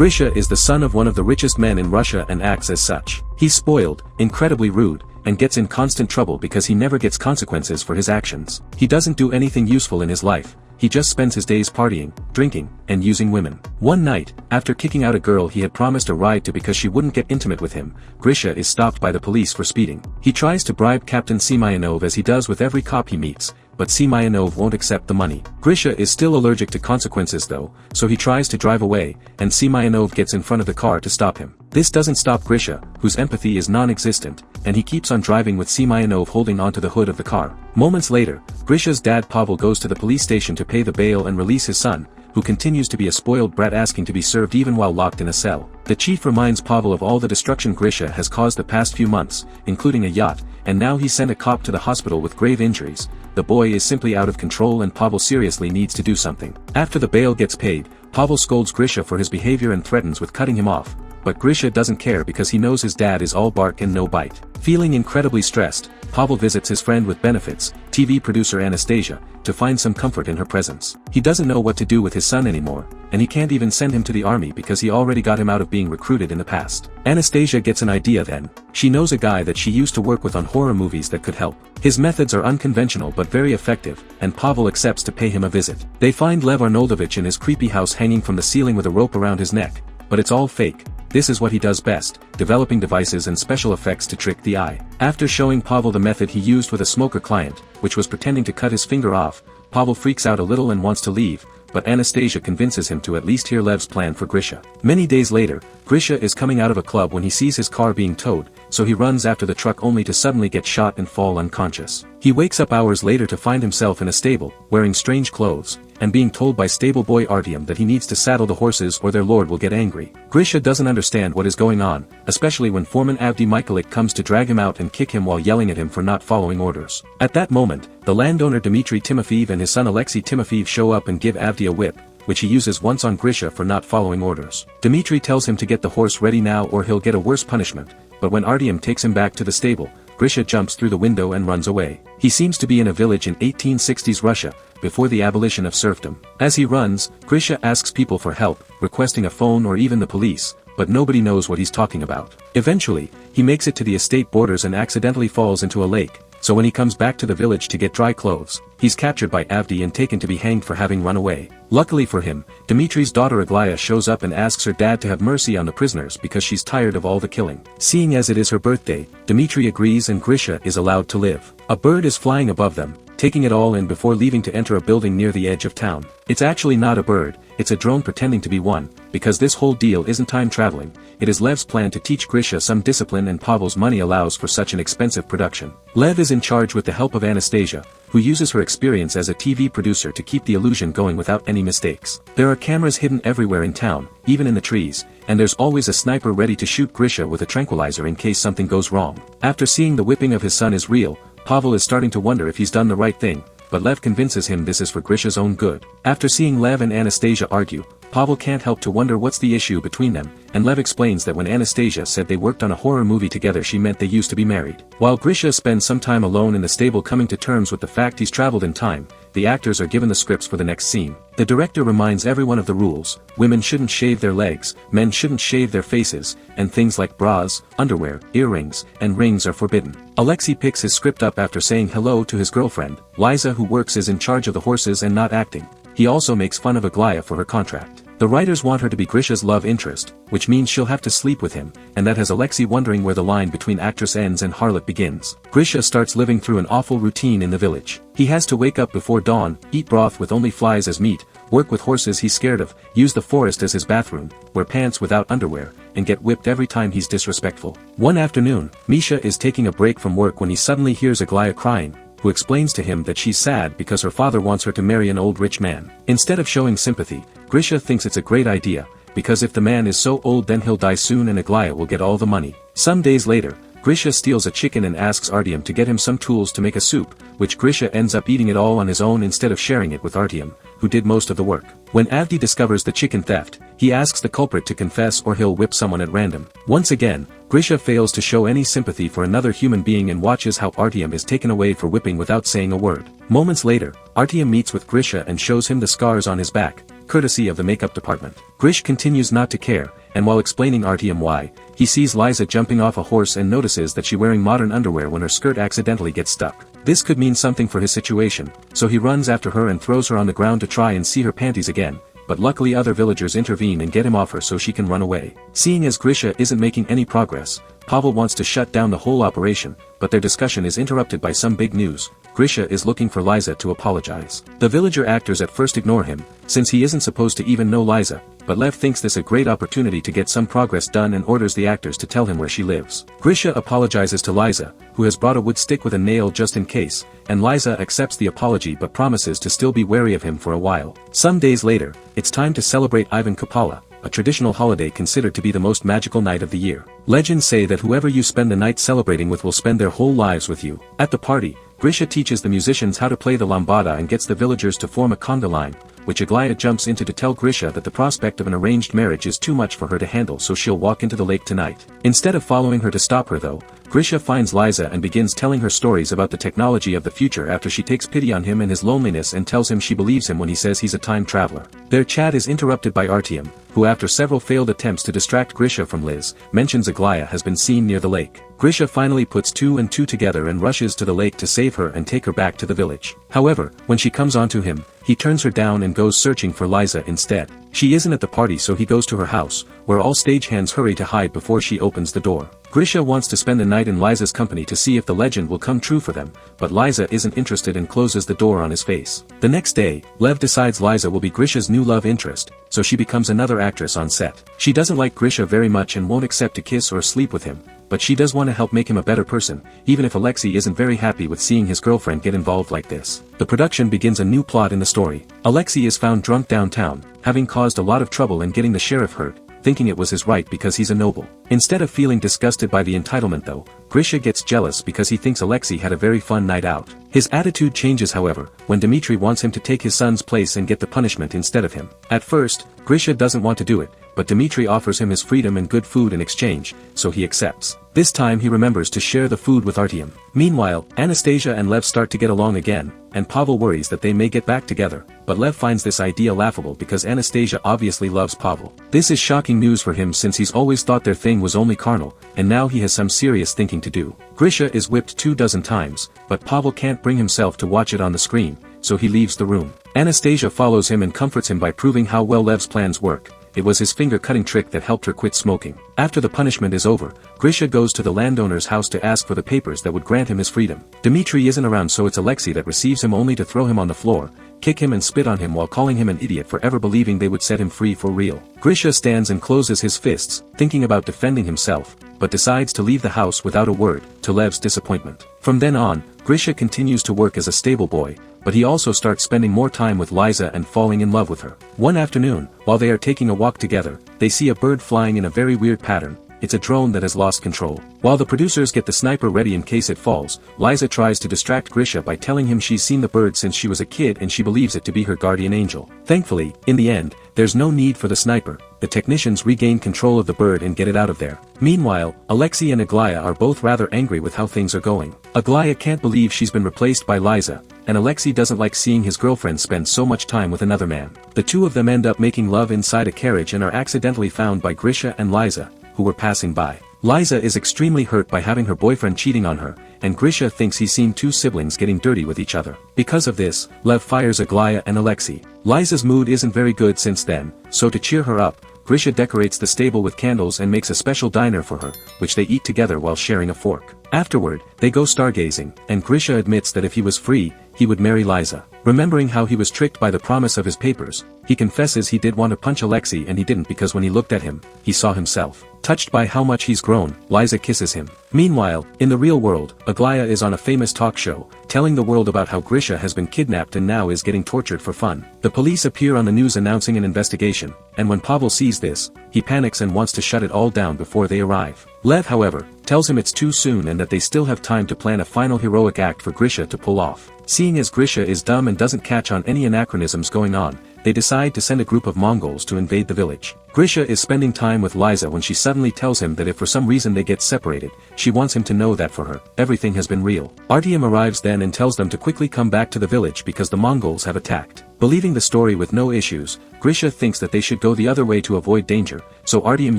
Grisha is the son of one of the richest men in Russia and acts as such. He's spoiled, incredibly rude, and gets in constant trouble because he never gets consequences for his actions. He doesn't do anything useful in his life. He just spends his days partying, drinking, and using women. One night, after kicking out a girl he had promised a ride to because she wouldn't get intimate with him, Grisha is stopped by the police for speeding. He tries to bribe Captain Semyonov as he does with every cop he meets, but Semyonov won't accept the money. Grisha is still allergic to consequences though, so he tries to drive away, and Semyonov gets in front of the car to stop him. This doesn't stop Grisha, whose empathy is non-existent, and he keeps on driving with Semyonov holding onto the hood of the car. Moments later, Grisha's dad Pavel goes to the police station to pay the bail and release his son, who continues to be a spoiled brat asking to be served even while locked in a cell. The chief reminds Pavel of all the destruction Grisha has caused the past few months, including a yacht, and now he sent a cop to the hospital with grave injuries. The boy is simply out of control and Pavel seriously needs to do something. After the bail gets paid, Pavel scolds Grisha for his behavior and threatens with cutting him off, but Grisha doesn't care because he knows his dad is all bark and no bite. Feeling incredibly stressed, Pavel visits his friend with benefits, TV producer Anastasia, to find some comfort in her presence. He doesn't know what to do with his son anymore, and he can't even send him to the army because he already got him out of being recruited in the past. Anastasia gets an idea then. She knows a guy that she used to work with on horror movies that could help. His methods are unconventional but very effective, and Pavel accepts to pay him a visit. They find Lev Arnoldovich in his creepy house hanging from the ceiling with a rope around his neck, but it's all fake. This is what he does best, developing devices and special effects to trick the eye. After showing Pavel the method he used with a smoker client, which was pretending to cut his finger off, Pavel freaks out a little and wants to leave, but Anastasia convinces him to at least hear Lev's plan for Grisha. Many days later, Grisha is coming out of a club when he sees his car being towed, so he runs after the truck only to suddenly get shot and fall unconscious. He wakes up hours later to find himself in a stable, wearing strange clothes, and being told by stable boy Artyom that he needs to saddle the horses or their lord will get angry. Grisha doesn't understand what is going on, especially when foreman Avdy Mikhailik comes to drag him out and kick him while yelling at him for not following orders. At that moment, the landowner Dmitry Timofeev and his son Alexei Timofeev show up and give Avdy a whip, which he uses once on Grisha for not following orders. Dmitry tells him to get the horse ready now or he'll get a worse punishment, but when Artyom takes him back to the stable, Grisha jumps through the window and runs away. He seems to be in a village in 1860s Russia, before the abolition of serfdom. As he runs, Grisha asks people for help, requesting a phone or even the police, but nobody knows what he's talking about. Eventually, he makes it to the estate borders and accidentally falls into a lake, so when he comes back to the village to get dry clothes, he's captured by Avdy and taken to be hanged for having run away. Luckily for him, Dmitry's daughter Aglaya shows up and asks her dad to have mercy on the prisoners because she's tired of all the killing. Seeing as it is her birthday, Dmitry agrees and Grisha is allowed to live. A bird is flying above them, taking it all in before leaving to enter a building near the edge of town. It's actually not a bird, it's a drone pretending to be one, because this whole deal isn't time traveling, it is Lev's plan to teach Grisha some discipline and Pavel's money allows for such an expensive production. Lev is in charge with the help of Anastasia, who uses her experience as a TV producer to keep the illusion going without any mistakes. There are cameras hidden everywhere in town, even in the trees, and there's always a sniper ready to shoot Grisha with a tranquilizer in case something goes wrong. After seeing the whipping of his son is real, Pavel is starting to wonder if he's done the right thing, but Lev convinces him this is for Grisha's own good. After seeing Lev and Anastasia argue, Pavel can't help to wonder what's the issue between them, and Lev explains that when Anastasia said they worked on a horror movie together she meant they used to be married. While Grisha spends some time alone in the stable coming to terms with the fact he's traveled in time, the actors are given the scripts for the next scene. The director reminds everyone of the rules: women shouldn't shave their legs, men shouldn't shave their faces, and things like bras, underwear, earrings, and rings are forbidden. Alexei picks his script up after saying hello to his girlfriend, Liza, who works as in charge of the horses and not acting. He also makes fun of Aglaya for her contract. The writers want her to be Grisha's love interest, which means she'll have to sleep with him, and that has Alexei wondering where the line between actress ends and harlot begins. Grisha starts living through an awful routine in the village. He has to wake up before dawn, eat broth with only flies as meat, work with horses he's scared of, use the forest as his bathroom, wear pants without underwear, and get whipped every time he's disrespectful. One afternoon, Misha is taking a break from work when he suddenly hears Aglaya crying, who explains to him that she's sad because her father wants her to marry an old rich man. Instead of showing sympathy, Grisha thinks it's a great idea, because if the man is so old then he'll die soon and Aglaya will get all the money. Some days later, Grisha steals a chicken and asks Artyom to get him some tools to make a soup, which Grisha ends up eating it all on his own instead of sharing it with Artyom, who did most of the work. When Avdy discovers the chicken theft, he asks the culprit to confess or he'll whip someone at random. Once again, Grisha fails to show any sympathy for another human being and watches how Artyom is taken away for whipping without saying a word. Moments later, Artyom meets with Grisha and shows him the scars on his back, courtesy of the makeup department. Grish continues not to care, and while explaining Artyom why, he sees Liza jumping off a horse and notices that she's wearing modern underwear when her skirt accidentally gets stuck. This could mean something for his situation, so he runs after her and throws her on the ground to try and see her panties again, but luckily other villagers intervene and get him off her so she can run away. Seeing as Grisha isn't making any progress, Pavel wants to shut down the whole operation, but their discussion is interrupted by some big news. Grisha is looking for Liza to apologize. The villager actors at first ignore him, since he isn't supposed to even know Liza, but Lev thinks this a great opportunity to get some progress done and orders the actors to tell him where she lives. Grisha apologizes to Liza, who has brought a wood stick with a nail just in case, and Liza accepts the apology but promises to still be wary of him for a while. Some days later, it's time to celebrate Ivan Kupala, a traditional holiday considered to be the most magical night of the year. Legends say that whoever you spend the night celebrating with will spend their whole lives with you. At the party, Grisha teaches the musicians how to play the lambada and gets the villagers to form a conga line, which Aglaya jumps into to tell Grisha that the prospect of an arranged marriage is too much for her to handle, so she'll walk into the lake tonight. Instead of following her to stop her though, Grisha finds Liza and begins telling her stories about the technology of the future after she takes pity on him and his loneliness and tells him she believes him when he says he's a time traveler. Their chat is interrupted by Artyom, who after several failed attempts to distract Grisha from Liz, mentions Aglaya has been seen near the lake. Grisha finally puts 2 and 2 together and rushes to the lake to save her and take her back to the village. However, when she comes onto him, he turns her down and goes searching for Liza instead. She isn't at the party, so he goes to her house, where all stagehands hurry to hide before she opens the door. Grisha wants to spend the night in Liza's company to see if the legend will come true for them, but Liza isn't interested and closes the door on his face. The next day, Lev decides Liza will be Grisha's new love interest, so she becomes another actress on set. She doesn't like Grisha very much and won't accept to kiss or sleep with him, but she does want to help make him a better person, even if Alexei isn't very happy with seeing his girlfriend get involved like this. The production begins a new plot in the story. Alexei is found drunk downtown, having caused a lot of trouble and getting the sheriff hurt, thinking it was his right because he's a noble. Instead of feeling disgusted by the entitlement though, Grisha gets jealous because he thinks Alexei had a very fun night out. His attitude changes however, when Dmitri wants him to take his son's place and get the punishment instead of him. At first, Grisha doesn't want to do it, but Dmitri offers him his freedom and good food in exchange, so he accepts. This time he remembers to share the food with Artyom. Meanwhile, Anastasia and Lev start to get along again, and Pavel worries that they may get back together, but Lev finds this idea laughable because Anastasia obviously loves Pavel. This is shocking news for him since he's always thought their thing was only carnal, and now he has some serious thinking to do. Grisha is whipped 24 times, but Pavel can't bring himself to watch it on the screen, so he leaves the room. Anastasia follows him and comforts him by proving how well Lev's plans work. It was his finger-cutting trick that helped her quit smoking. After the punishment is over, Grisha goes to the landowner's house to ask for the papers that would grant him his freedom. Dmitri isn't around, so it's Alexei that receives him only to throw him on the floor, kick him and spit on him while calling him an idiot for ever believing they would set him free for real. Grisha stands and closes his fists, thinking about defending himself, but decides to leave the house without a word, to Lev's disappointment. From then on, Grisha continues to work as a stable boy, but he also starts spending more time with Liza and falling in love with her. One afternoon, while they are taking a walk together, they see a bird flying in a very weird pattern. It's a drone that has lost control. While the producers get the sniper ready in case it falls, Liza tries to distract Grisha by telling him she's seen the bird since she was a kid and she believes it to be her guardian angel. Thankfully, in the end, there's no need for the sniper. The technicians regain control of the bird and get it out of there. Meanwhile, Alexei and Aglaya are both rather angry with how things are going. Aglaya can't believe she's been replaced by Liza, and Alexei doesn't like seeing his girlfriend spend so much time with another man. The two of them end up making love inside a carriage and are accidentally found by Grisha and Liza, who were passing by. Liza is extremely hurt by having her boyfriend cheating on her, and Grisha thinks he's seen two siblings getting dirty with each other. Because of this, Lev fires Aglaya and Alexei. Liza's mood isn't very good since then, so to cheer her up, Grisha decorates the stable with candles and makes a special diner for her, which they eat together while sharing a fork. Afterward, they go stargazing, and Grisha admits that if he was free, he would marry Liza. Remembering how he was tricked by the promise of his papers, he confesses he did want to punch Alexei and he didn't because when he looked at him, he saw himself. Touched by how much he's grown, Liza kisses him. Meanwhile, in the real world, Aglaya is on a famous talk show, telling the world about how Grisha has been kidnapped and now is getting tortured for fun. The police appear on the news announcing an investigation, and when Pavel sees this, he panics and wants to shut it all down before they arrive. Lev, however, tells him it's too soon and that they still have time to plan a final heroic act for Grisha to pull off. Seeing as Grisha is dumb and doesn't catch on any anachronisms going on, they decide to send a group of Mongols to invade the village. Grisha is spending time with Liza when she suddenly tells him that if for some reason they get separated, she wants him to know that for her, everything has been real. Artyom arrives then and tells them to quickly come back to the village because the Mongols have attacked. Believing the story with no issues, Grisha thinks that they should go the other way to avoid danger, so Artyom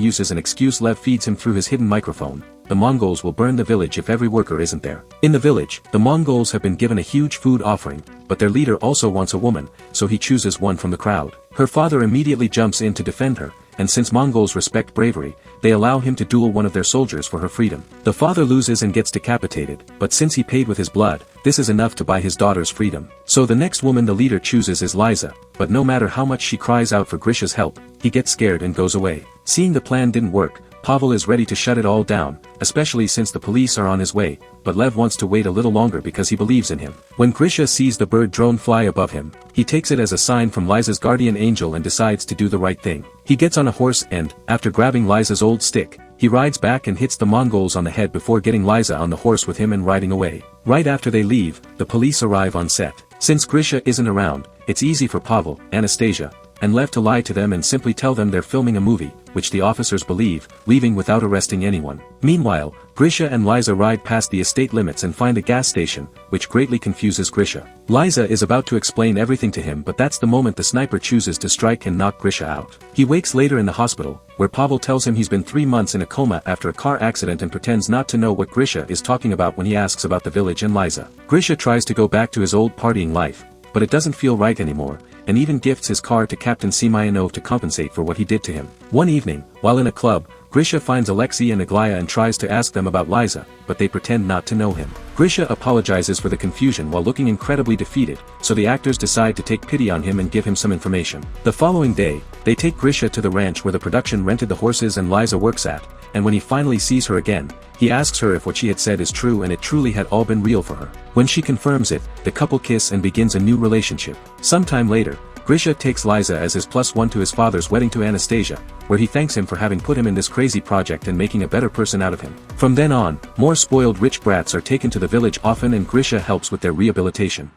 uses an excuse. Lev feeds him through his hidden microphone. The Mongols will burn the village if every worker isn't there. In the village, the Mongols have been given a huge food offering, but their leader also wants a woman, so he chooses one from the crowd. Her father immediately jumps in to defend her, and since Mongols respect bravery, they allow him to duel one of their soldiers for her freedom. The father loses and gets decapitated, but since he paid with his blood, this is enough to buy his daughter's freedom. So the next woman the leader chooses is Liza, but no matter how much she cries out for Grisha's help, he gets scared and goes away. Seeing the plan didn't work, Pavel is ready to shut it all down, especially since the police are on his way, but Lev wants to wait a little longer because he believes in him. When Grisha sees the bird drone fly above him, he takes it as a sign from Liza's guardian angel and decides to do the right thing. He gets on a horse and, after grabbing Liza's old stick, he rides back and hits the Mongols on the head before getting Liza on the horse with him and riding away. Right after they leave, the police arrive on set. Since Grisha isn't around, it's easy for Pavel, Anastasia, and Lev to lie to them and simply tell them they're filming a movie, which the officers believe, leaving without arresting anyone. Meanwhile, Grisha and Liza ride past the estate limits and find a gas station, which greatly confuses Grisha. Liza is about to explain everything to him, but that's the moment the sniper chooses to strike and knock Grisha out. He wakes later in the hospital, where Pavel tells him he's been 3 months in a coma after a car accident and pretends not to know what Grisha is talking about when he asks about the village and Liza. Grisha tries to go back to his old partying life, but it doesn't feel right anymore, and even gifts his car to Captain Semyonov to compensate for what he did to him. One evening, while in a club, Grisha finds Alexei and Aglaya and tries to ask them about Liza, but they pretend not to know him. Grisha apologizes for the confusion while looking incredibly defeated, so the actors decide to take pity on him and give him some information. The following day, they take Grisha to the ranch where the production rented the horses and Liza works at, and when he finally sees her again, he asks her if what she had said is true, and it truly had all been real for her. When she confirms it, the couple kiss and begins a new relationship. Sometime later, Grisha takes Liza as his +1 to his father's wedding to Anastasia, where he thanks him for having put him in this crazy project and making a better person out of him. From then on, more spoiled rich brats are taken to the village often, and Grisha helps with their rehabilitation.